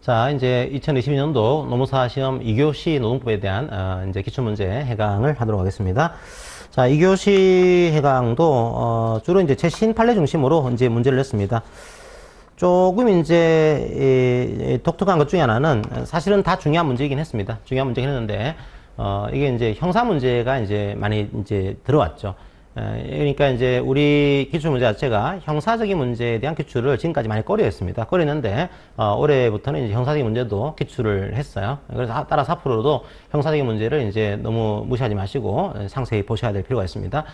자, 이제 2022년도 노무사 시험 2교시 노동법에 대한 이제 기출문제 해강을 하도록 하겠습니다. 자, 2교시 해강도 주로 이제 최신 판례 중심으로 이제 문제를 냈습니다. 조금 이제 독특한 것 중에 하나는 사실은 다 중요한 문제이긴 했습니다. 중요한 문제긴 했는데 이게 이제 형사 문제가 이제 많이 이제 들어왔죠. 그러니까 이제 우리 기출 문제 자체가 형사적인 문제에 대한 기출을 지금까지 많이 꺼려했습니다. 꺼렸는데 올해부터는 이제 형사적인 문제도 기출을 했어요. 그래서 따라서 앞으로도 형사적인 문제를 이제 너무 무시하지 마시고 상세히 보셔야 될 필요가 있습니다.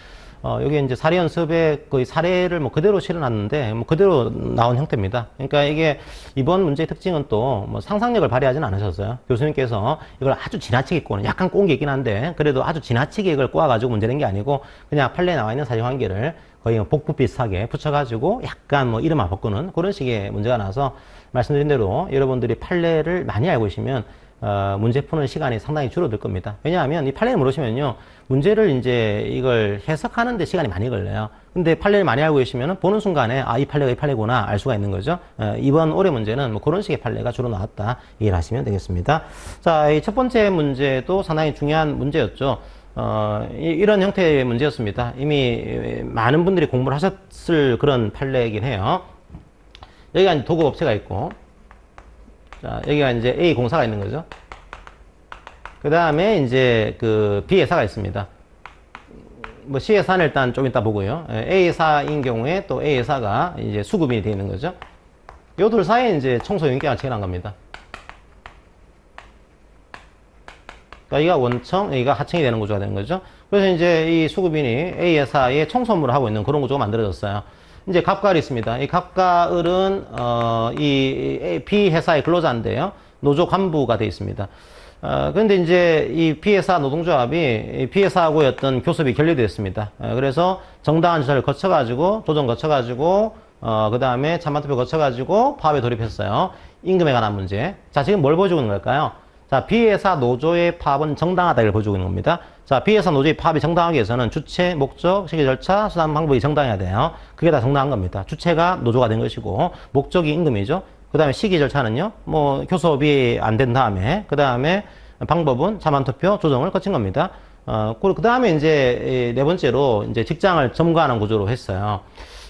여기 이제 사례 연습에 거의 사례를 뭐 그대로 실어놨는데 뭐 그대로 나온 형태입니다. 그러니까 이게 이번 문제의 특징은 또 뭐 상상력을 발휘하지는 않으셨어요. 교수님께서 이걸 아주 지나치게 꼬는, 약간 꼬은 게 있긴 한데 그래도 아주 지나치게 이걸 꼬아가지고 문제 낸 게 아니고 그냥 판례에 나와 있는 사실관계를 거의 복부 비슷하게 붙여가지고 약간 뭐 이름만 바꾸는 그런 식의 문제가 나와서 말씀드린 대로 여러분들이 판례를 많이 알고 계시면 문제 푸는 시간이 상당히 줄어들 겁니다. 왜냐하면 이 판례를 모르시면요, 문제를 이제 이걸 해석하는데 시간이 많이 걸려요. 근데 판례를 많이 알고 계시면 보는 순간에 이 판례가 이 판례구나 알 수가 있는 거죠. 이번 올해 문제는 뭐 그런 식의 판례가 주로 나왔다 이해를 하시면 되겠습니다. 자, 이 첫 번째 문제도 상당히 중요한 문제였죠. 이런 형태의 문제였습니다. 이미 많은 분들이 공부를 하셨을 그런 판례이긴 해요. 여기가 이제 도급업체가 있고, 자, 여기가 이제 A 공사가 있는 거죠. 그 다음에 이제 그 B 회사가 있습니다. 뭐 C 회사는 일단 좀 이따 보고요. A 회사인 경우에 또 A 회사가 이제 수급이 되어 있는 거죠. 요 둘 사이에 이제 청소 용기가 체결한 겁니다. 그러니까 여기가 원청, 여기가 하청이 되는 구조가 되는 거죠. 그래서 이제 이 수급인이 A 회사에 청소 업무를 하고 있는 그런 구조가 만들어졌어요. 이제 갑과을이 있습니다. 이 갑과을은 이 B 회사의 근로자인데요, 노조 간부가 되어 있습니다. 그런데 이제 이 B 회사 노동조합이 B 회사하고의 어떤 교섭이 결렬되었습니다. 그래서 정당한 절차를 거쳐가지고 조정 거쳐가지고 그 다음에 찬반투표 거쳐가지고 파업에 돌입했어요. 임금에 관한 문제. 자, 지금 뭘 보여주고 있는 걸까요? 자, B회사 노조의 파업은 정당하다를 보여주고 있는 겁니다. 자, B회사 노조의 파업이 정당하기 위해서는 주체, 목적, 시기, 절차, 수단, 방법이 정당해야 돼요. 그게 다 정당한 겁니다. 주체가 노조가 된 것이고, 목적이 임금이죠. 그 다음에 시기, 절차는요, 뭐, 교섭이 안 된 다음에, 그 다음에 방법은 차만투표, 조정을 거친 겁니다. 그 다음에 이제 네 번째로 이제 직장을 점거하는 구조로 했어요.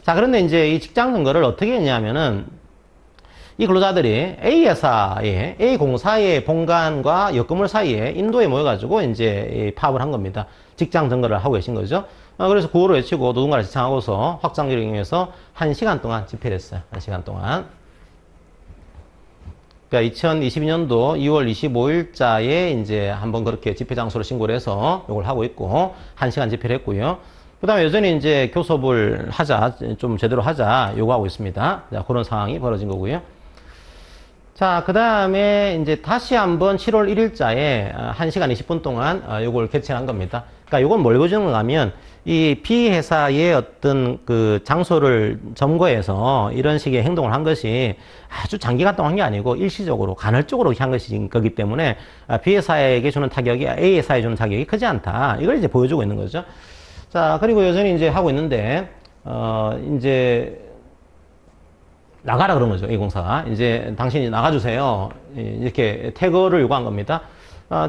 자, 그런데 이제 이 직장 점거를 어떻게 했냐면은, 이 근로자들이 A 회사에, A 공사의 본관과 역건물 사이에 인도에 모여가지고 이제 파업을 한 겁니다. 직장 점거를 하고 계신 거죠. 그래서 구호를 외치고 노동가를 지창하고서 확장기를 이용해서 1시간 동안 집회를 했어요. 1시간 동안. 그러니까 2022년도 2월 25일자에 이제 한번 그렇게 집회 장소를 신고를 해서 이걸 하고 있고, 1시간 집회를 했고요. 그 다음에 여전히 이제 교섭을 하자, 좀 제대로 하자 요구하고 있습니다. 자, 그런 상황이 벌어진 거고요. 자, 그 다음에 이제 다시 한번 7월 1일자에 1시간 20분 동안 요걸 개최한 겁니다. 그러니까 요건 뭘 보여주는 하면 이 B 회사의 어떤 그 장소를 점거해서 이런 식의 행동을 한 것이 아주 장기간 동안 한 게 아니고 일시적으로 간헐적으로 한 것이 거기 때문에 B 회사에게 주는 타격이 A 회사에 주는 타격이 크지 않다. 이걸 이제 보여주고 있는 거죠. 자, 그리고 여전히 이제 하고 있는데 이제 나가라 그런 거죠. A 공사가 이제 당신이 나가주세요 이렇게 퇴거를 요구한 겁니다.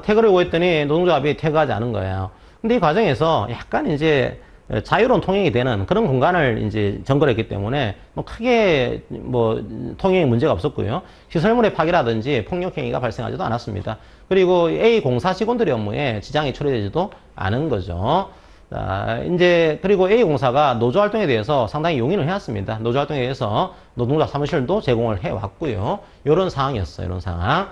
퇴거를 요구했더니 노동조합이 퇴거하지 않은 거예요. 근데 이 과정에서 약간 이제 자유로운 통행이 되는 그런 공간을 이제 점거를 했기 때문에 뭐 크게 뭐 통행에 문제가 없었고요. 시설물의 파괴라든지 폭력행위가 발생하지도 않았습니다. 그리고 A 공사 직원들의 업무에 지장이 초래되지도 않은 거죠. 자, 이제, 그리고 A공사가 노조활동에 대해서 상당히 용인을 해왔습니다. 노조활동에 대해서 노동자 사무실도 제공을 해왔고요. 요런 상황이었어요. 요런 상황.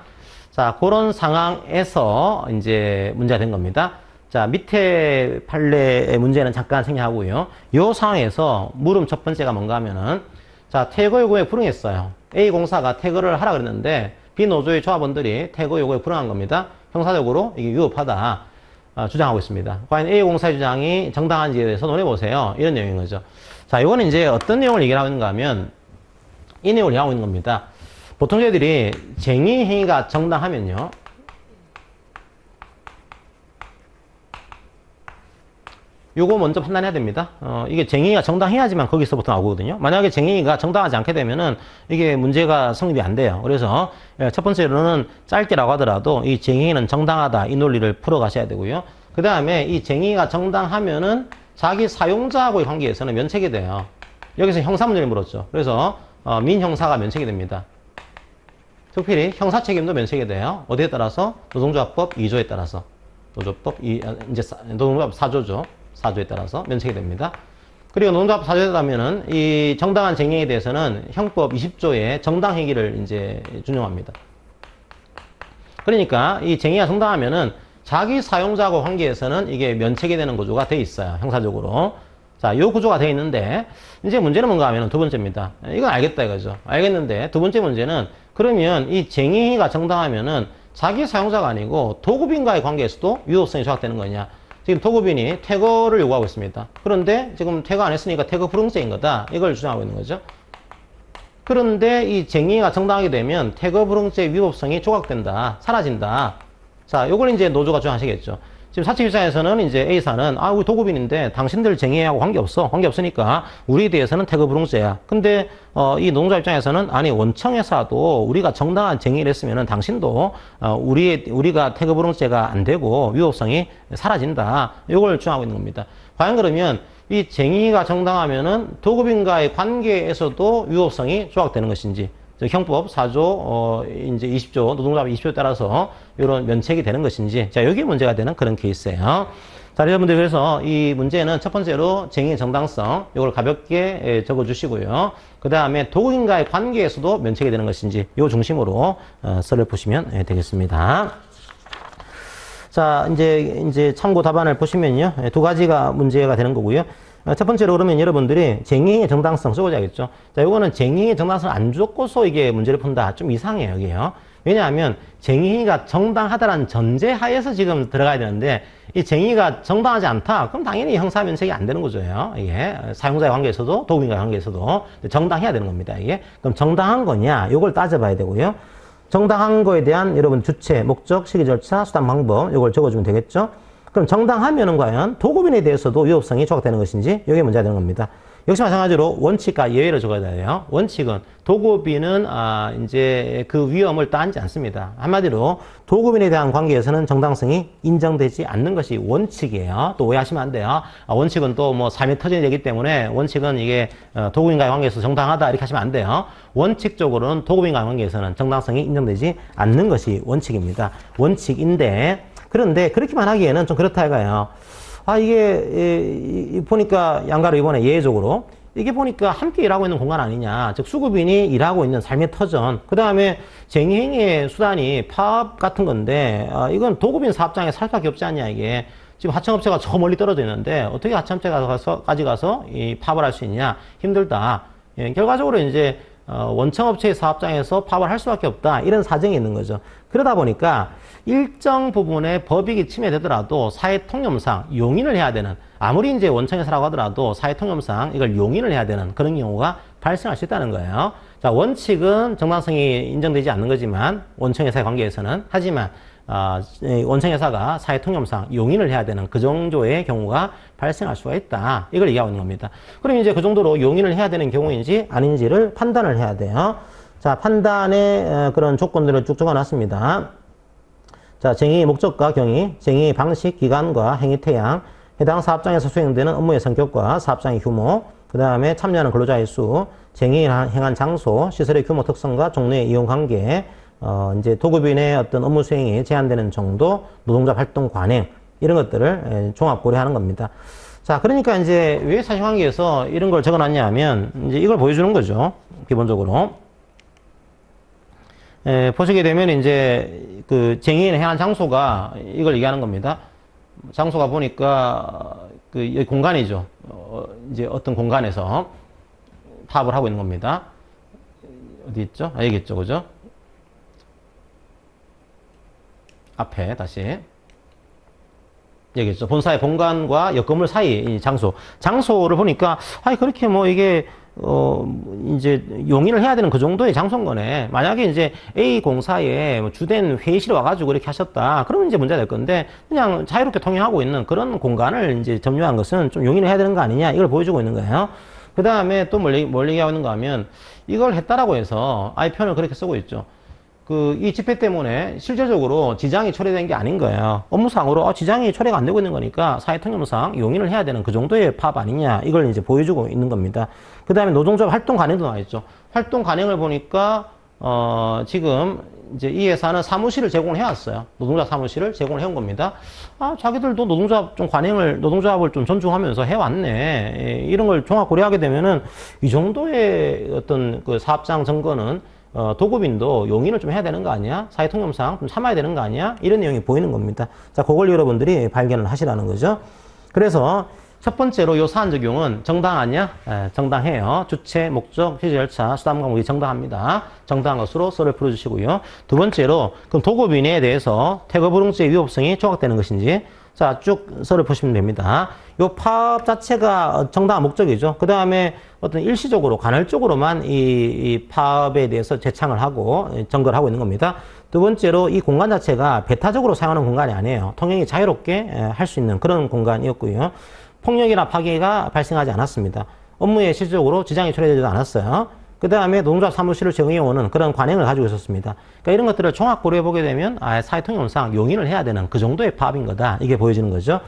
자, 그런 상황에서 이제 문제가 된 겁니다. 자, 밑에 판례의 문제는 잠깐 생략하고요. 요 상황에서 물음 첫 번째가 뭔가 하면은, 자, 퇴거 요구에 불응했어요. A공사가 퇴거를 하라 그랬는데, B노조의 조합원들이 퇴거 요구에 불응한 겁니다. 형사적으로 이게 위법하다. 주장하고 있습니다. 과연 A공사의 주장이 정당한지에 대해서 논해보세요. 이런 내용인 거죠. 자, 이거는 이제 어떤 내용을 얘기하고 있는가 하면 이 내용을 얘기하고 있는 겁니다. 보통 저희들이 쟁의 행위가 정당하면요, 요거 먼저 판단해야 됩니다. 이게 쟁행위가 정당해야지만 거기서부터 나오거든요. 만약에 쟁행위가 정당하지 않게 되면은 이게 문제가 성립이 안 돼요. 그래서 첫 번째로는 짧게라고 하더라도 이 쟁행위는 정당하다. 이 논리를 풀어 가셔야 되고요. 그 다음에 이 쟁행위가 정당하면은 자기 사용자하고의 관계에서는 면책이 돼요. 여기서 형사 문제를 물었죠. 그래서 민형사가 면책이 됩니다. 특별히 형사 책임도 면책이 돼요. 어디에 따라서? 노동조합법 2조에 따라서. 노동조합 4조죠. 4조에 따라서 면책이 됩니다. 그리고 노동조합 4조에 따르면은 이 정당한 쟁행에 대해서는 형법 20조의 정당행위를 이제 준용합니다. 그러니까 이 쟁행위가 정당하면은 자기 사용자하고 관계에서는 이게 면책이 되는 구조가 돼 있어요. 형사적으로. 자, 요 구조가 돼 있는데 이제 문제는 뭔가 하면은 두 번째입니다. 이건 알겠다 이거죠. 알겠는데 두 번째 문제는 그러면 이 쟁행위가 정당하면은 자기 사용자가 아니고 도급인과의 관계에서도 유효성이 조각되는 거냐. 지금 도급인이 퇴거를 요구하고 있습니다. 그런데 지금 퇴거 안 했으니까 퇴거 불응죄인 거다. 이걸 주장하고 있는 거죠. 그런데 이 쟁행위가 정당하게 되면 퇴거 불응죄 위법성이 조각된다. 사라진다. 자, 요걸 이제 노조가 주장하시겠죠. 지금 사측 입장에서는 이제 A사는 우리 도급인인데 당신들 쟁행하고 관계없어. 관계없으니까 우리에 대해서는 퇴거 불응죄야. 근데 이 노동자 입장에서는 아니 원청에서도 우리가 정당한 쟁의를 했으면은 당신도 우리가 퇴거 불응죄가 안 되고 위법성이 사라진다. 이걸 주장하고 있는 겁니다. 과연 그러면 이 쟁의가 정당하면은 도급인과의 관계에서도 위법성이 조각되는 것인지 형법 4조, 이제 20조, 노동조합 20조에 따라서 이런 면책이 되는 것인지, 자, 여기에 문제가 되는 그런 케이스예요. 자, 여러분들, 그래서 이 문제는 첫 번째로 쟁의의 정당성, 이걸 가볍게 적어 주시고요. 그 다음에 도급인과의 관계에서도 면책이 되는 것인지, 요 중심으로 썰을 보시면 되겠습니다. 자, 이제 참고 답안을 보시면요. 두 가지가 문제가 되는 거고요. 첫 번째로 그러면 여러분들이 쟁행의 정당성 써보자겠죠. 자, 요거는 쟁행의 정당성을 안 줬고서 이게 문제를 푼다. 좀 이상해요, 여기요. 왜냐하면 쟁행위가 정당하다라는 전제하에서 지금 들어가야 되는데 이 쟁행위가 정당하지 않다. 그럼 당연히 형사 면책이 안 되는 거죠. 이게 사용자의 관계에서도 도급인과의 관계에서도 정당해야 되는 겁니다. 이게 그럼 정당한 거냐? 요걸 따져봐야 되고요. 정당한 거에 대한 여러분 주체, 목적, 시기, 절차, 수단, 방법 요걸 적어주면 되겠죠. 그럼 정당하면은 과연 도급인에 대해서도 위법성이 조각되는 것인지 이게 문제가 되는 겁니다. 역시 마찬가지로 원칙과 예외를 적어야 돼요. 원칙은 도급인은 이제 그 위험을 따지지 않습니다. 한마디로 도급인에 대한 관계에서는 정당성이 인정되지 않는 것이 원칙이에요. 또 오해하시면 안 돼요. 원칙은 또 뭐 삶이 터진 얘기 때문에 원칙은 이게 도급인과의 관계에서 정당하다 이렇게 하시면 안 돼요. 원칙적으로는 도급인과의 관계에서는 정당성이 인정되지 않는 것이 원칙입니다. 원칙인데 그런데 그렇게만 하기에는 좀 그렇다 이거예요. 이게 보니까 양가로 이번에 예외적으로 이게 보니까 함께 일하고 있는 공간 아니냐. 즉 수급인이 일하고 있는 삶의 터전. 그 다음에 쟁행의 수단이 파업 같은 건데 이건 도급인 사업장에 살 수밖에 없지 않냐 이게. 지금 하청업체가 저 멀리 떨어져 있는데 어떻게 하청업체까지 가서 이 파업을 할 수 있냐. 힘들다. 결과적으로 이제 원청업체의 사업장에서 파업을 할 수밖에 없다. 이런 사정이 있는 거죠. 그러다 보니까 일정 부분의 법익이 침해되더라도 사회통념상 용인을 해야 되는, 아무리 이제 원청에서라고 하더라도 사회통념상 이걸 용인을 해야 되는 그런 경우가 발생할 수 있다는 거예요. 자, 원칙은 정당성이 인정되지 않는 거지만 원청회사의 관계에서는, 하지만 원청회사가 사회통념상 용인을 해야 되는 그 정도의 경우가 발생할 수가 있다. 이걸 얘기하고 있는 겁니다. 그럼 이제 그 정도로 용인을 해야 되는 경우인지 아닌지를 판단을 해야 돼요. 자, 판단의 그런 조건들을 쭉 적어놨습니다. 자, 쟁의의 목적과 경위, 쟁의의 방식, 기간과 행위 태양, 해당 사업장에서 수행되는 업무의 성격과 사업장의 규모, 그 다음에 참여하는 근로자의 수, 쟁의를 행한 장소, 시설의 규모 특성과 종류의 이용 관계, 이제 도급인의 어떤 업무 수행이 제한되는 정도, 노동자 활동 관행, 이런 것들을 종합 고려하는 겁니다. 자, 그러니까 이제 왜 사실관계에서 이런 걸 적어놨냐 하면, 이제 이걸 보여주는 거죠. 기본적으로. 보시게 되면 이제 그 쟁의인을 행한 장소가 이걸 얘기하는 겁니다. 장소가 보니까 그 여기 공간이죠. 이제 어떤 공간에서 파업을 하고 있는 겁니다. 어디 있죠? 여기 있죠. 그죠? 앞에 다시. 여기 있죠. 본사의 본관과 옆 건물 사이 이 장소. 장소를 보니까 그렇게 뭐 이게 이제 용인을 해야 되는 그 정도의 장소인 거네. 만약에 이제 A 공사에 뭐 주된 회의실에 와가지고 이렇게 하셨다. 그러면 이제 문제가 될 건데, 그냥 자유롭게 통행하고 있는 그런 공간을 이제 점유한 것은 좀 용인을 해야 되는 거 아니냐. 이걸 보여주고 있는 거예요. 그 다음에 또 뭘 얘기하고 있는가 하면, 이걸 했다라고 해서, 아예 표현을 그렇게 쓰고 있죠. 이 집회 때문에 실질적으로 지장이 초래된 게 아닌 거예요. 업무상으로 지장이 초래가 안 되고 있는 거니까 사회통념상 용인을 해야 되는 그 정도의 파업 아니냐, 이걸 이제 보여주고 있는 겁니다. 그 다음에 노동조합 활동 관행도 나와 있죠. 활동 관행을 보니까 지금 이제 이 회사는 사무실을 제공을 해왔어요. 노동조합 사무실을 제공을 해온 겁니다. 자기들도 노동조합 좀 관행을, 노동조합을 좀 존중하면서 해왔네. 이런 걸 종합 고려하게 되면은 이 정도의 어떤 그 사업장 점거는 도급인도 용인을 좀 해야 되는 거 아니야? 사회통념상 좀 참아야 되는 거 아니야? 이런 내용이 보이는 겁니다. 자, 그걸 여러분들이 발견을 하시라는 거죠. 그래서 첫 번째로 요 사안 적용은 정당하냐? 정당해요. 주체, 목적, 취재 절차, 수단 과목이 정당합니다. 정당한 것으로 썰을 풀어주시고요. 두 번째로 그럼 도급인에 대해서 태거불응죄의 위법성이 조각되는 것인지, 자, 쭉 썰을 보시면 됩니다. 요 파업 자체가 정당한 목적이죠. 그 다음에 어떤 일시적으로, 간헐적으로만 이 파업에 대해서 재창을 하고 점거를 하고 있는 겁니다. 두 번째로 이 공간 자체가 배타적으로 사용하는 공간이 아니에요. 통행이 자유롭게 할 수 있는 그런 공간이었고요. 폭력이나 파괴가 발생하지 않았습니다. 업무에 실질적으로 지장이 초래되지도 않았어요. 그 다음에 노동조합 사무실을 제공해오는 그런 관행을 가지고 있었습니다. 그러니까 이런 것들을 종합 고려해보게 되면 사회통념상 용인을 해야 되는 그 정도의 파업인 거다. 이게 보여지는 거죠.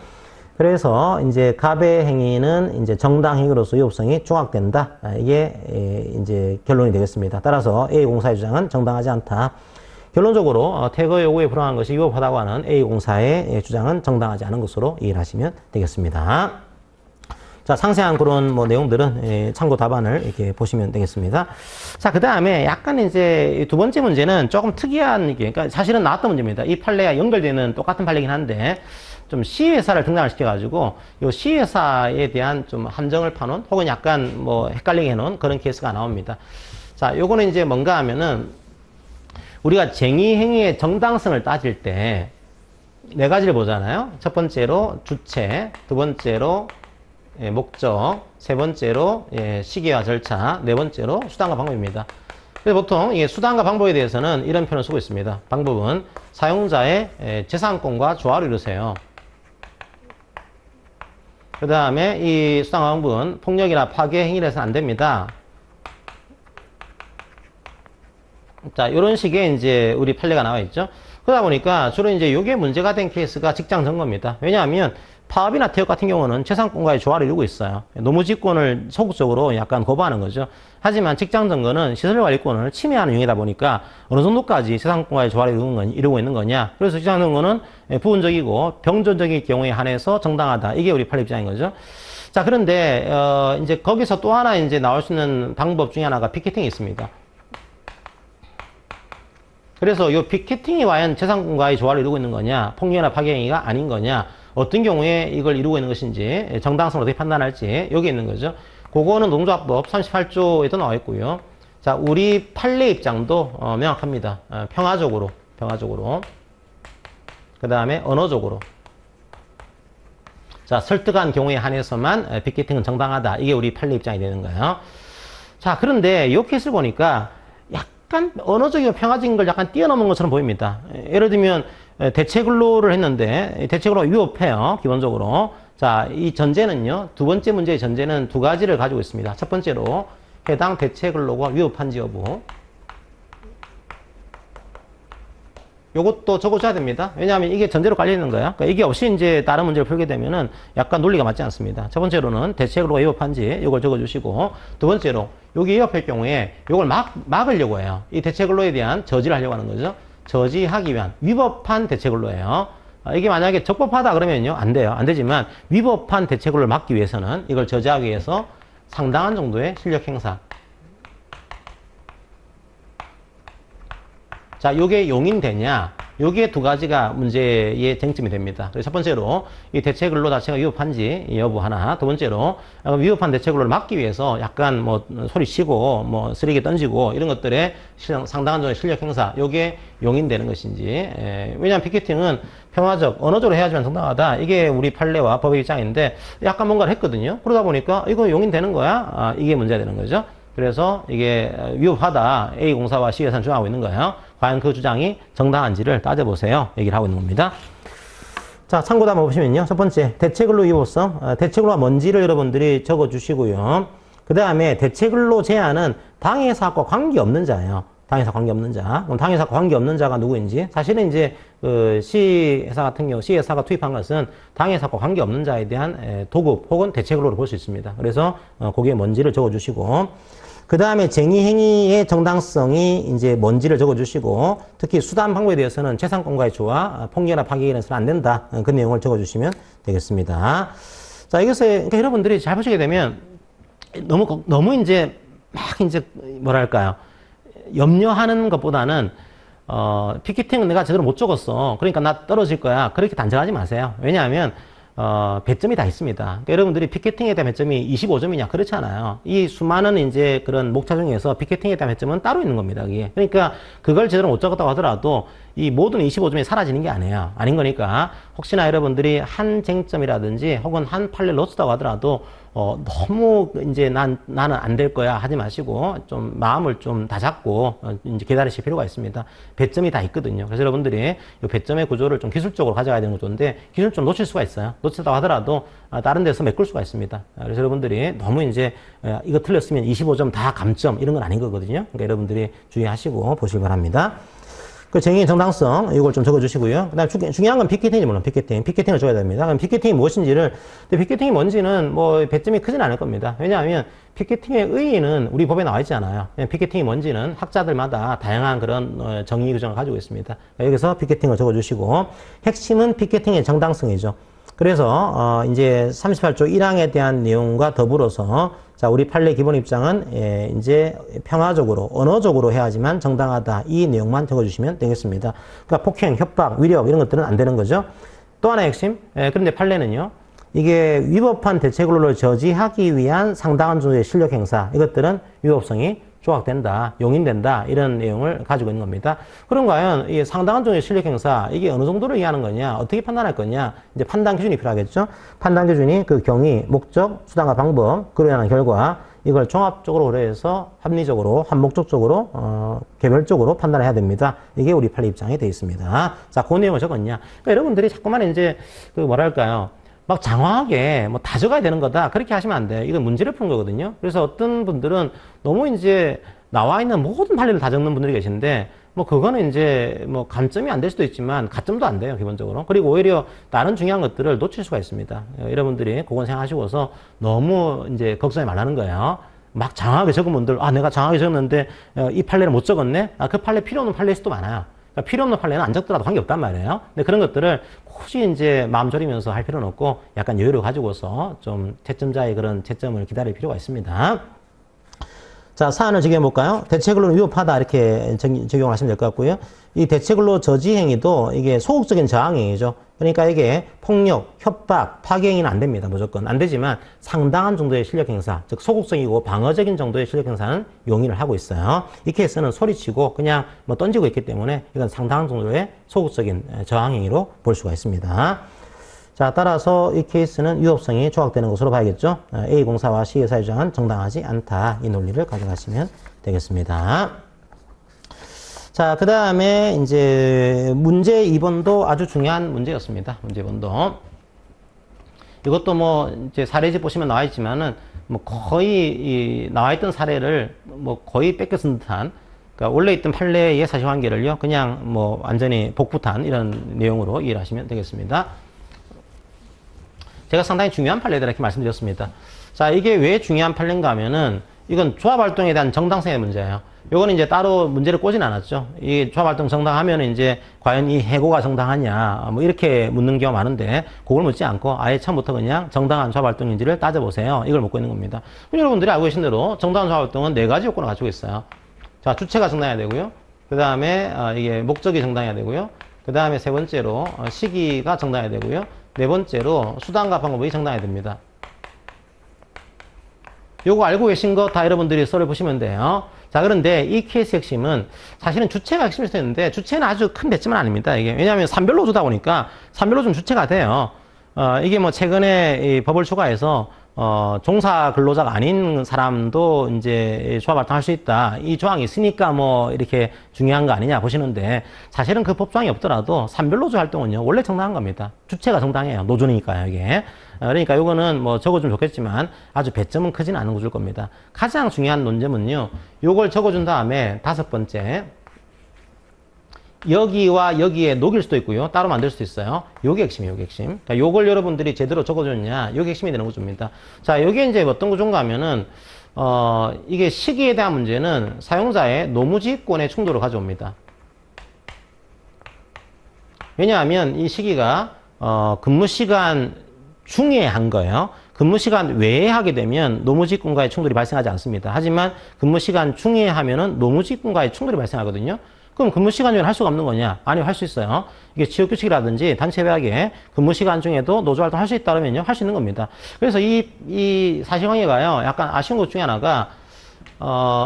그래서 이제 갑의 행위는 이제 정당 행위로서 위법성이 조각된다. 이게 이제 결론이 되겠습니다. 따라서 A 공사의 주장은 정당하지 않다. 결론적으로 퇴거 요구에 불응한 것이 위법하다고 하는 A 공사의 주장은 정당하지 않은 것으로 이해를 하시면 되겠습니다. 자, 상세한 그런 뭐 내용들은 참고 답안을 이렇게 보시면 되겠습니다. 자, 그 다음에 약간 이제 두 번째 문제는 조금 특이한 게, 그러니까 사실은 나왔던 문제입니다. 이 판례와 연결되는 똑같은 판례긴 한데, 좀 C회사를 등장을 시켜가지고, 요 C회사에 대한 좀 함정을 파놓은, 혹은 약간 뭐 헷갈리게 해놓은 그런 케이스가 나옵니다. 자, 요거는 이제 뭔가 하면은, 우리가 쟁의 행위의 정당성을 따질 때, 네 가지를 보잖아요. 첫 번째로 주체, 두 번째로 목적, 세 번째로 시기와 절차, 네 번째로 수단과 방법입니다. 그래서 보통 이 수단과 방법에 대해서는 이런 표현을 쓰고 있습니다. 방법은 사용자의 재산권과 조화를 이루세요. 그 다음에 이 수단과 방법은 폭력이나 파괴 행위를 해서는 안 됩니다. 자, 이런 식의 이제 우리 판례가 나와 있죠. 그러다 보니까 주로 이제 이게 문제가 된 케이스가 직장 점거입니다. 왜냐하면 파업이나 퇴업 같은 경우는 재산권과의 조화를 이루고 있어요. 노무지권을 소극적으로 약간 거부하는 거죠. 하지만 직장 점거는 시설관리권을 침해하는 행위다 보니까 어느 정도까지 재산권과의 조화를 이루고 있는 거냐. 그래서 직장 점거는 부분적이고 병존적인 경우에 한해서 정당하다. 이게 우리 판례 입장인 거죠. 자, 그런데 이제 거기서 또 하나 이제 나올 수 있는 방법 중에 하나가 피켓팅이 있습니다. 그래서 이 피켓팅이 과연 재산권과의 조화를 이루고 있는 거냐, 폭력이나 파괴 행위가 아닌 거냐, 어떤 경우에 이걸 이루고 있는 것인지, 정당성을 어떻게 판단할지, 여기 있는 거죠. 그거는 노동조합법 38조에도 나와 있고요. 자, 우리 판례 입장도 명확합니다. 평화적으로. 그 다음에 언어적으로. 자, 설득한 경우에 한해서만 피켓팅은 정당하다. 이게 우리 판례 입장이 되는 거예요. 자, 그런데 이 케이스를 보니까 약간 언어적이고 평화적인 걸 약간 뛰어넘은 것처럼 보입니다. 예를 들면 대체 근로를 했는데 대체 근로가 위법해요. 기본적으로. 자, 이 전제는요. 두 번째 문제의 전제는 두 가지를 가지고 있습니다. 첫 번째로 해당 대체 근로가 위법한지 여부. 요것도 적어줘야 됩니다. 왜냐하면 이게 전제로 깔려 있는 거예요. 그러니까 이게 없이 이제 다른 문제를 풀게 되면은 약간 논리가 맞지 않습니다. 첫 번째로는 대체 근로가 위법한지 이걸 적어주시고, 두 번째로 여기 위법할 경우에 이걸 막으려고 해요. 이 대체 근로에 대한 저지를 하려고 하는 거죠. 저지하기 위한 위법한 대체 근로예요. 이게 만약에 적법하다 그러면요 안 돼요. 안 되지만 위법한 대체 근로를 막기 위해서는 이걸 저지하기 위해서 상당한 정도의 실력 행사. 자, 요게 용인되냐? 여기에 두 가지가 문제의 쟁점이 됩니다. 그래서 첫 번째로 이 대체 근로 자체가 위법한지 여부 하나, 두 번째로 위법한 대체 근로를 막기 위해서 약간 뭐 소리치고 뭐 쓰레기 던지고 이런 것들에 상당한 정도의 실력 행사, 요게 용인되는 것인지. 왜냐하면 피켓팅은 평화적, 언어적으로 해야지만 정당하다. 이게 우리 판례와 법의 입장인데 약간 뭔가를 했거든요. 그러다 보니까 이거 용인되는 거야? 이게 문제가 되는 거죠. 그래서 이게 위법하다. A공사와 C회사는 주장하고 있는 거예요. 과연 그 주장이 정당한지를 따져보세요. 얘기를 하고 있는 겁니다. 자, 참고도 한번 보시면요. 첫 번째, 대체근로 위법성. 대체근로가 뭔지를 여러분들이 적어주시고요. 그 다음에 대체근로 제한은 당해사과 관계없는 자예요. 당해사 관계없는 자. 그럼 당해사 관계없는 자가 누구인지. 사실은 이제 그 C회사 같은 경우, C회사가 투입한 것은 당해사과 관계없는 자에 대한 도급 혹은 대체근로로 볼 수 있습니다. 그래서 그게 뭔지를 적어주시고. 그 다음에 쟁의행위의 정당성이 이제 뭔지를 적어주시고, 특히 수단 방법에 대해서는 재산권과의 조화, 폭력이나 파기에는 안 된다. 그 내용을 적어주시면 되겠습니다. 자, 이것을, 그러니까 여러분들이 잘 보시게 되면 너무 이제 막 이제 뭐랄까요. 염려하는 것보다는, 피켓팅은 내가 제대로 못 적었어. 그러니까 나 떨어질 거야. 그렇게 단정하지 마세요. 왜냐하면, 배점이 다 있습니다. 그러니까 여러분들이 피켓팅에 대한 배점이 25점이냐? 그렇지 않아요. 이 수많은 이제 그런 목차 중에서 피켓팅에 대한 배점은 따로 있는 겁니다. 그게. 그러니까 그걸 제대로 못 적었다고 하더라도 이 모든 25점이 사라지는 게 아니에요. 아닌 거니까 혹시나 여러분들이 한 쟁점이라든지 혹은 한 판례를 놓쳤다고 하더라도 너무 이제 나는 안 될 거야 하지 마시고 좀 마음을 좀 다잡고 이제 기다리실 필요가 있습니다. 배점이 다 있거든요. 그래서 여러분들이 이 배점의 구조를 좀 기술적으로 가져가야 되는 구조인데 기술적으로 놓칠 수가 있어요. 놓쳤다고 하더라도 다른 데서 메꿀 수가 있습니다. 그래서 여러분들이 너무 이제 이거 틀렸으면 25점 다 감점 이런 건 아닌 거거든요. 그러니까 여러분들이 주의하시고 보시기 바랍니다. 그 쟁의 정당성, 이걸 좀 적어주시고요. 그 다음에 중요한 건 피켓팅이지, 물론 피켓팅을 줘야 됩니다. 그럼 피켓팅이 무엇인지를, 근데 피켓팅이 뭔지는 뭐 배점이 크진 않을 겁니다. 왜냐하면 피켓팅의 의의는 우리 법에 나와 있지 않아요. 피켓팅이 뭔지는 학자들마다 다양한 그런 정의 규정을 가지고 있습니다. 여기서 피켓팅을 적어주시고, 핵심은 피켓팅의 정당성이죠. 그래서 이제 38조 1항에 대한 내용과 더불어서 자, 우리 판례 기본 입장은 이제 평화적으로 언어적으로 해야지만 정당하다. 이 내용만 적어주시면 되겠습니다. 그러니까 폭행, 협박, 위력 이런 것들은 안 되는 거죠. 또 하나의 핵심. 그런데 판례는요. 이게 위법한 대체근로를 저지하기 위한 상당한 정도의 실력 행사. 이것들은 위법성이 조각된다, 용인된다, 이런 내용을 가지고 있는 겁니다. 그럼 과연 이 상당한 정도의 실력 행사, 이게 어느 정도를 의미하는 거냐, 어떻게 판단할 거냐, 이제 판단 기준이 필요하겠죠? 판단 기준이 그 경위, 목적, 수단과 방법, 그로 인한 결과, 이걸 종합적으로 그래서 합리적으로, 한목적적으로, 개별적으로 판단을 해야 됩니다. 이게 우리 판례 입장에 되어 있습니다. 자, 그 내용을 적었냐. 그러니까 여러분들이 자꾸만 이제, 그 뭐랄까요. 막 장황하게 뭐 다 적어야 되는 거다. 그렇게 하시면 안 돼요. 이건 문제를 푸는 거거든요. 그래서 어떤 분들은 너무 이제 나와 있는 모든 판례를 다 적는 분들이 계신데 뭐 그거는 이제 뭐 감점이 안 될 수도 있지만 가점도 안 돼요. 기본적으로. 그리고 오히려 다른 중요한 것들을 놓칠 수가 있습니다. 여러분들이 그건 생각하시고서 너무 이제 걱정이 말라는 거예요. 막 장황하게 적은 분들, 내가 장황하게 적었는데 이 판례를 못 적었네? 그 판례 필요 없는 판례일 수도 많아요. 그러니까 필요 없는 판례는 안 적더라도 관계없단 말이에요. 근데 그런 것들을 굳이 이제 마음 졸이면서 할 필요는 없고 약간 여유를 가지고서 좀 채점자의 그런 채점을 기다릴 필요가 있습니다. 자, 사안을 적용해볼까요? 대체근로는 위법하다 이렇게 적용을 하시면 될 것 같고요. 이 대체근로 저지행위도 이게 소극적인 저항행위죠. 그러니까 이게 폭력, 협박, 파기행위는 안 됩니다. 무조건. 안 되지만 상당한 정도의 실력 행사, 즉 소극적이고 방어적인 정도의 실력 행사는 용인을 하고 있어요. 이 케이스는 소리치고 그냥 뭐 던지고 있기 때문에 이건 상당한 정도의 소극적인 저항행위로 볼 수가 있습니다. 자, 따라서 이 케이스는 위법성이 조각되는 것으로 봐야겠죠. A공사와 C회사의 주장은 정당하지 않다. 이 논리를 가져가시면 되겠습니다. 자, 그 다음에 이제 문제 2번도 아주 중요한 문제였습니다. 문제 2번도. 이것도 뭐 이제 사례집 보시면 나와 있지만은 뭐 거의 나와 있던 사례를 뭐 거의 뺏겨 쓴 듯한, 그러니까 원래 있던 판례의 사실관계를요 그냥 뭐 완전히 복붙한 이런 내용으로 이해를 하시면 되겠습니다. 제가 상당히 중요한 판례들 이렇게 말씀드렸습니다. 자, 이게 왜 중요한 판례인가 하면은 이건 조합활동에 대한 정당성의 문제예요. 요거는 이제 따로 문제를 꼬진 않았죠. 이 조합활동 정당하면 이제 과연 이 해고가 정당하냐 뭐 이렇게 묻는 경우가 많은데 그걸 묻지 않고 아예 처음부터 그냥 정당한 조합활동인지를 따져보세요. 이걸 묻고 있는 겁니다. 여러분들이 알고 계신 대로 정당한 조합활동은 4가지 요건을 가지고 있어요. 자, 주체가 정당해야 되고요. 그 다음에 이게 목적이 정당해야 되고요. 그 그 다음에 세 번째로 시기가 정당해야 되고요. 네 번째로 수단과 방법이 정당해야 됩니다. 요거 알고 계신 거 다 여러분들이 썰을 보시면 돼요. 자, 그런데 이 케이스 핵심은 사실은 주체가 핵심일 수도 있는데 주체는 아주 큰 배점은 아닙니다. 이게 왜냐하면 산별노조다 보니까 산별노조는 주체가 돼요. 이게 뭐 최근에 이 법을 추가해서 종사 근로자가 아닌 사람도 이제 조합 활동할 수 있다. 이 조항이 있으니까 뭐 이렇게 중요한 거 아니냐 보시는데 사실은 그 법조항이 없더라도 산별노조 활동은요 원래 정당한 겁니다. 주체가 정당해요. 노조니까요 이게. 그러니까 요거는 뭐 적어주면 좋겠지만 아주 배점은 크지는 않은 구조일 겁니다. 가장 중요한 논점은요. 요걸 적어준 다음에 다섯 번째 여기와 여기에 녹일 수도 있고요. 따로 만들 수도 있어요. 요게 핵심이에요, 요게 핵심. 그러니까 요걸 여러분들이 제대로 적어줬냐, 요게 핵심이 되는 구조입니다. 자, 요게 이제 어떤 구조인가 하면은, 이게 시기에 대한 문제는 사용자의 노무지권의 충돌을 가져옵니다. 왜냐하면 이 시기가, 근무 시간 중에 한 거예요. 근무 시간 외에 하게 되면 노무지권과의 충돌이 발생하지 않습니다. 하지만 근무 시간 중에 하면은 노무지권과의 충돌이 발생하거든요. 그럼 근무 시간 중에 할 수가 없는 거냐? 아니요, 할 수 있어요. 이게 취업규칙이라든지 단체배약에 근무 시간 중에도 노조활동 할 수 있다 그러면요, 할 수 있는 겁니다. 그래서 이 사실관계가요, 약간 아쉬운 것 중에 하나가,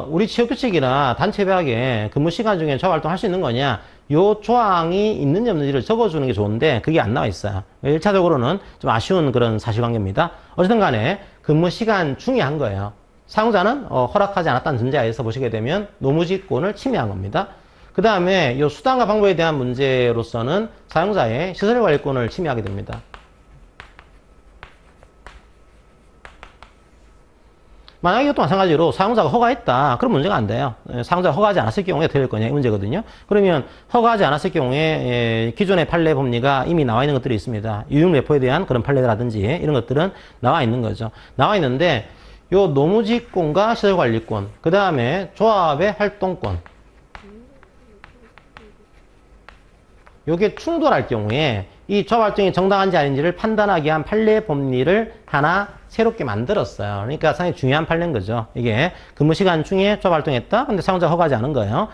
우리 취업규칙이나 단체배약에 근무 시간 중에 조합활동 할 수 있는 거냐? 요 조항이 있는지 없는지를 적어주는 게 좋은데, 그게 안 나와 있어요. 1차적으로는 좀 아쉬운 그런 사실관계입니다. 어쨌든 간에 근무 시간 중에 한 거예요. 사용자는 허락하지 않았다는 전제하에서 보시게 되면 노무지권을 침해한 겁니다. 그 다음에 이 수단과 방법에 대한 문제로서는 사용자의 시설관리권을 침해하게 됩니다. 만약에 이것도 마찬가지로 사용자가 허가했다. 그럼 문제가 안 돼요. 사용자가 허가하지 않았을 경우에 어떻게 될 거냐 이 문제거든요. 그러면 허가하지 않았을 경우에 기존의 판례 법리가 이미 나와 있는 것들이 있습니다. 유용배포에 대한 그런 판례라든지 이런 것들은 나와 있는 거죠. 나와 있는데 요 노무지권과 시설관리권, 그 다음에 조합의 활동권, 요게 충돌할 경우에 이 조합 활동이 정당한지 아닌지를 판단하기 위한 판례 법리를 하나 새롭게 만들었어요. 그러니까 상당히 중요한 판례인 거죠. 이게 근무 시간 중에 조합 활동했다. 근데 사용자가 허가하지 않은 거예요.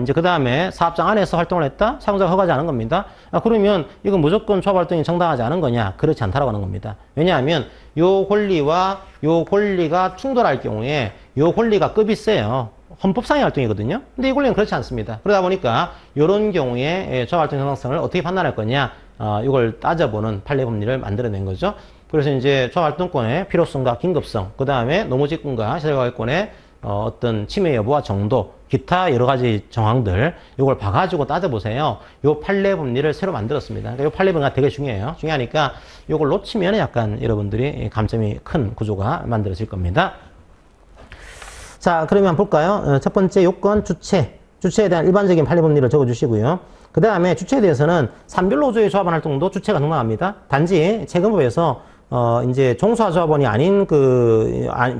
이제 그 다음에 사업장 안에서 활동을 했다. 사용자가 허가하지 않은 겁니다. 그러면 이건 무조건 조합 활동이 정당하지 않은 거냐? 그렇지 않다라고 하는 겁니다. 왜냐하면 요 권리와 요 권리가 충돌할 경우에 요 권리가 급이 세요. 헌법상의 활동이거든요. 근데 이 권리는 그렇지 않습니다. 그러다 보니까 이런 경우에 조합활동 정당성을 어떻게 판단할 거냐, 이걸 따져보는 판례 법리를 만들어낸 거죠. 그래서 이제 조합활동권의 필요성과 긴급성, 그 다음에 노무지권과 시설관리권의 어떤 침해 여부와 정도, 기타 여러 가지 정황들, 이걸 봐가지고 따져보세요. 이 판례 법리를 새로 만들었습니다. 그러니까 이 판례 법리가 되게 중요해요. 중요하니까 이걸 놓치면 약간 여러분들이 감점이 큰 구조가 만들어질 겁니다. 자, 그러면 볼까요? 첫 번째 요건 주체. 주체에 대한 일반적인 판례 법리를 적어주시고요. 그 다음에 주체에 대해서는 산별노조의 조합원 활동도 주체가 정당합니다. 단지 최근법에서 이제 종사조합원이 아닌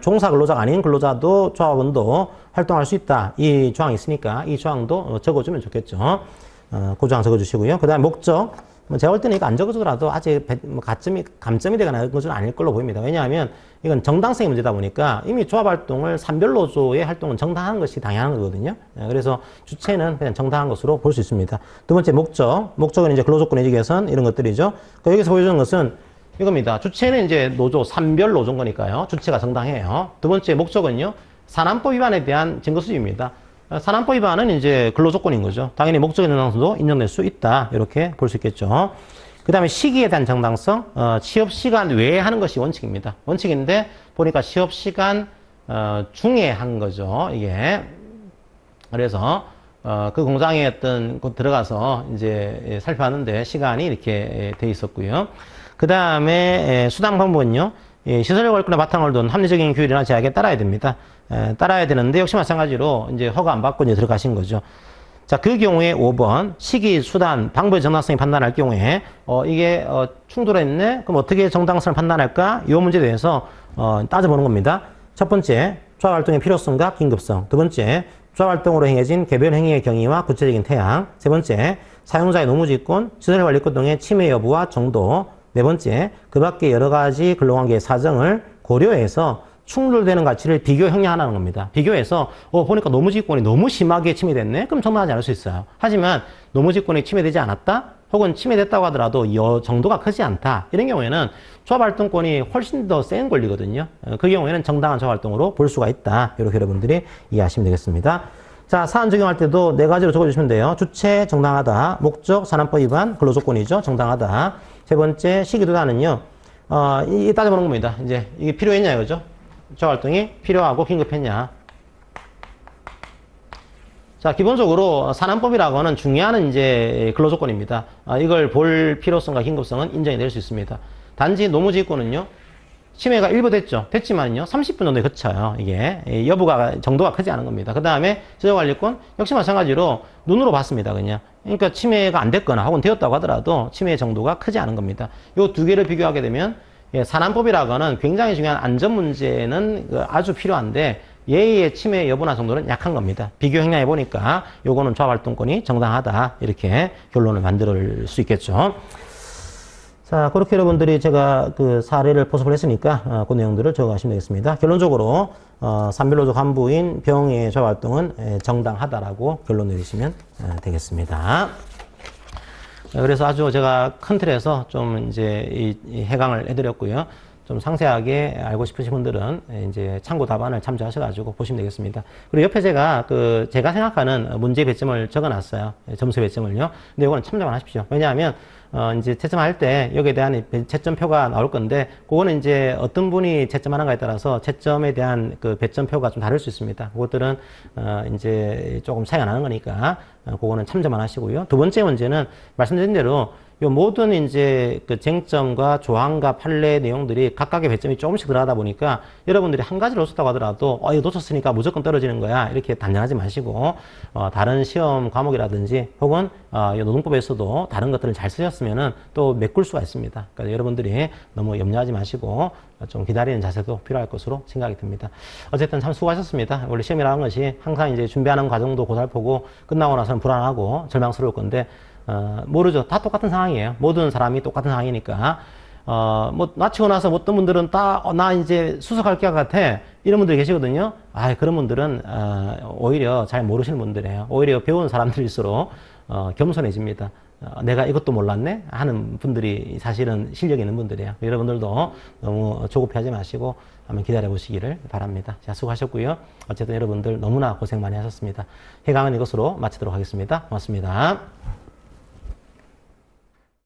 종사 근로자가 아닌 근로자도 조합원도 활동할 수 있다. 이 조항이 있으니까 이 조항도 적어주면 좋겠죠. 그 조항 적어주시고요. 그 다음에 목적. 제가 볼 때는 이거 안 적어주더라도 아직 감점이 되거나 그런 것은 아닐 걸로 보입니다. 왜냐하면 이건 정당성의 문제다 보니까 이미 조합활동을 산별노조의 활동은 정당한 것이 당연한 거거든요. 그래서 주체는 그냥 정당한 것으로 볼 수 있습니다. 두 번째 목적. 목적은 이제 근로조건의 개선 이런 것들이죠. 그러니까 여기서 보여주는 것은 이겁니다. 주체는 이제 노조, 산별노조인 거니까요. 주체가 정당해요. 두 번째 목적은요. 산안법 위반에 대한 증거 수집입니다. 산안법 위반은 이제 근로조건인 거죠. 당연히 목적의 정당성도 인정될 수 있다. 이렇게 볼 수 있겠죠. 그 다음에 시기에 대한 정당성, 취업시간 외에 하는 것이 원칙입니다. 원칙인데, 보니까 취업시간 중에 한 거죠. 이게. 그래서, 그 공장에 어떤 곳 들어가서 이제 살펴봤는데 시간이 이렇게 돼 있었고요. 그 다음에 수당 방법은요. 시설관리권의 바탕을 둔 합리적인 규율이나 제약에 따라야 됩니다. 따라야 되는데 역시 마찬가지로 이제 허가 안 받고 이제 들어가신 거죠. 자, 그 경우에 5번 시기, 수단, 방법의 정당성이 판단할 경우에 이게 충돌했네? 그럼 어떻게 정당성을 판단할까? 이 문제에 대해서 따져보는 겁니다. 첫 번째, 조합활동의 필요성과 긴급성. 두 번째, 조합활동으로 행해진 개별 행위의 경위와 구체적인 태양. 세 번째, 사용자의 노무지권, 시설관리권 등의 침해 여부와 정도. 네 번째, 그 밖에 여러 가지 근로관계의 사정을 고려해서 충돌되는 가치를 비교 형량하는 겁니다. 비교해서 보니까 노무지권이 너무 심하게 침해됐네? 그럼 정당하지 않을 수 있어요. 하지만 노무지권이 침해되지 않았다? 혹은 침해됐다고 하더라도 이 정도가 크지 않다. 이런 경우에는 조합활동권이 훨씬 더 센 권리거든요. 그 경우에는 정당한 조합활동으로 볼 수가 있다. 이렇게 여러분들이 이해하시면 되겠습니다. 자, 사안 적용할 때도 네 가지로 적어주시면 돼요. 주체 정당하다, 목적 산안법 위반 근로조건이죠. 정당하다. 세 번째 시기도단은요. 이게 따져보는 겁니다. 이제 이게 필요했냐 이거죠. 조합활동이 필요하고 긴급했냐. 자, 기본적으로 산안법이라고는 중요한 이제 근로조건입니다. 이걸 볼 필요성과 긴급성은 인정이 될 수 있습니다. 단지 노무지휘권은요, 침해가 일부 됐지만요, 30분 정도에 그쳐요. 이게 정도가 크지 않은 겁니다. 그 다음에 지적관리권 역시 마찬가지로 눈으로 봤습니다. 그냥. 그러니까 침해가 안 됐거나 혹은 되었다고 하더라도 침해 정도가 크지 않은 겁니다. 요 두 개를 비교하게 되면 산안법이라고는 굉장히 중요한 안전 문제는 아주 필요한데 예의의 침해 여부나 정도는 약한 겁니다. 비교 형량해 보니까 요거는 조합활동권이 정당하다 이렇게 결론을 만들 수 있겠죠. 자, 그렇게 여러분들이 제가 그 사례를 포섭을 했으니까 그 내용들을 적어가시면 되겠습니다. 결론적으로 산별노조 간부인 병의 조합활동은 정당하다라고 결론 내리시면 되겠습니다. 그래서 아주 제가 큰 틀에서 좀 이제 이 해강을 해드렸고요. 좀 상세하게 알고 싶으신 분들은 이제 참고 답안을 참조하셔가지고 보시면 되겠습니다. 그리고 옆에 제가 제가 생각하는 문제 배점을 적어놨어요. 점수 배점을요. 근데 이거는 참조만 하십시오. 왜냐하면 이제 채점할 때 여기에 대한 채점표가 나올 건데 그거는 이제 어떤 분이 채점하는가에 따라서 채점에 대한 그 배점표가 좀 다를 수 있습니다. 그것들은 이제 조금 차이가 나는 거니까 그거는 참조만 하시고요. 두 번째 문제는 말씀드린 대로 요 모든 이제 그 쟁점과 조항과 판례 내용들이 각각의 배점이 조금씩 들어가다 보니까 여러분들이 한 가지를 놓쳤다고 하더라도 이거 놓쳤으니까 무조건 떨어지는 거야 이렇게 단정하지 마시고 다른 시험 과목이라든지 혹은 노동법에서도 다른 것들을 잘 쓰셨으면은 또 메꿀 수가 있습니다. 그러니까 여러분들이 너무 염려하지 마시고 좀 기다리는 자세도 필요할 것으로 생각이 듭니다. 어쨌든 참 수고하셨습니다. 원래 시험이라는 것이 항상 이제 준비하는 과정도 고달프고 끝나고 나서는 불안하고 절망스러울 건데 모르죠. 다 똑같은 상황이에요. 모든 사람이 똑같은 상황이니까. 마치고 나서 어떤 분들은 나 이제 수석할 것 같아. 이런 분들이 계시거든요. 그런 분들은, 오히려 잘 모르시는 분들이에요. 오히려 배운 사람들일수록, 겸손해집니다. 내가 이것도 몰랐네? 하는 분들이 사실은 실력이 있는 분들이에요. 여러분들도 너무 조급해하지 마시고 한번 기다려 보시기를 바랍니다. 자, 수고하셨고요. 어쨌든 여러분들 너무나 고생 많이 하셨습니다. 해강은 이것으로 마치도록 하겠습니다. 고맙습니다.